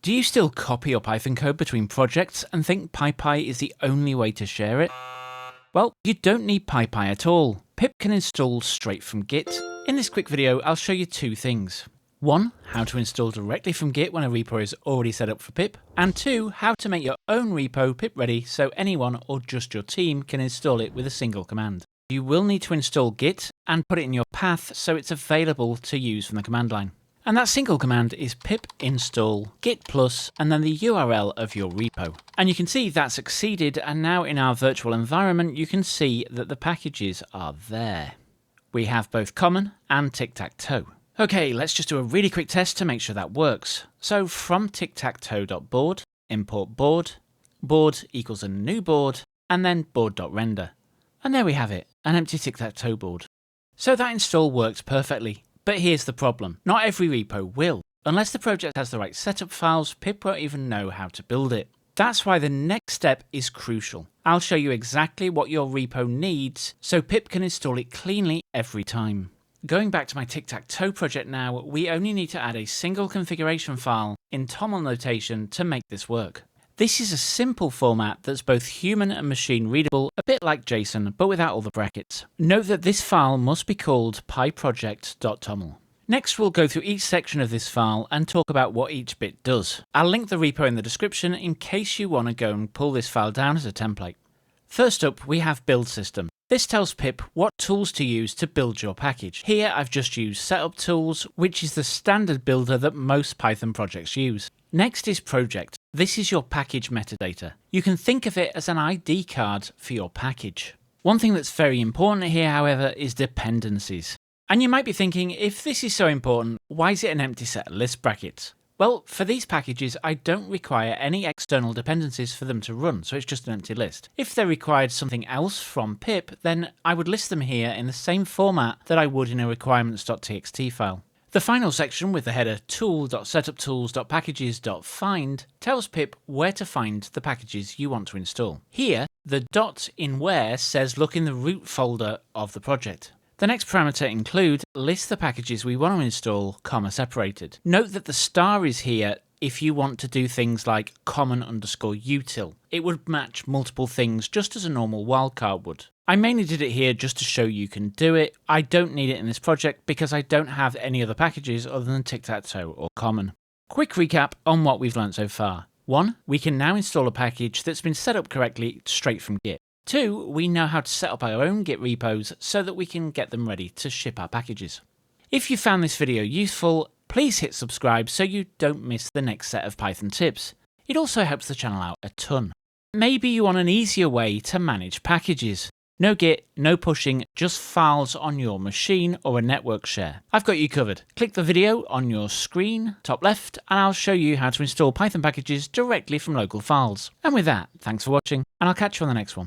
Do you still copy your Python code between projects and think PyPI is the only way to share it? Well, you don't need PyPI at all. Pip can install straight from Git. In this quick video, I'll show you two things. One, how to install directly from Git when a repo is already set up for pip. And two, how to make your own repo pip-ready so anyone or just your team can install it with a single command. You will need to install Git and put it in your path so it's available to use from the command line. And that single command is pip-install git plus and then the URL of your repo. And you can see that succeeded, and now in our virtual environment you can see that the packages are there. We have both common and tic-tac-toe. Okay, let's just do a really quick test to make sure that works. So from tic-tac-toe.board, import board, board equals a new board, and then board.render. And there we have it, an empty tic-tac-toe board. So that install worked perfectly. But here's the problem. Not every repo will. Unless the project has the right setup files, pip won't even know how to build it. That's why the next step is crucial. I'll show you exactly what your repo needs so pip can install it cleanly every time. Going back to my tic-tac-toe project now, we only need to add a single configuration file in TOML notation to make this work. This is a simple format that's both human and machine readable, a bit like JSON, but without all the brackets. Note that this file must be called pyproject.toml. Next, we'll go through each section of this file and talk about what each bit does. I'll link the repo in the description in case you want to go and pull this file down as a template. First up, we have build system. This tells pip what tools to use to build your package. Here I've just used setup tools, which is the standard builder that most Python projects use. Next is project. This is your package metadata. You can think of it as an ID card for your package. One thing that's very important here, however, is dependencies. And you might be thinking, if this is so important, why is it an empty set of list brackets? Well, for these packages, I don't require any external dependencies for them to run, so it's just an empty list. If they required something else from pip, then I would list them here in the same format that I would in a requirements.txt file. The final section with the header tool.setuptools.packages.find tells pip where to find the packages you want to install. Here, the dot in where says look in the root folder of the project. The next parameter include list the packages we want to install, comma separated. Note that the star is here if you want to do things like common_util. It would match multiple things just as a normal wildcard would. I mainly did it here just to show you can do it. I don't need it in this project because I don't have any other packages other than tic-tac-toe or common. Quick recap on what we've learned so far. 1. We can now install a package that's been set up correctly straight from Git. 2. We know how to set up our own Git repos so that we can get them ready to ship our packages. If you found this video useful, please hit subscribe so you don't miss the next set of Python tips. It also helps the channel out a ton. Maybe you want an easier way to manage packages. No Git, no pushing, just files on your machine or a network share. I've got you covered. Click the video on your screen, top left, and I'll show you how to install Python packages directly from local files. And with that, thanks for watching, and I'll catch you on the next one.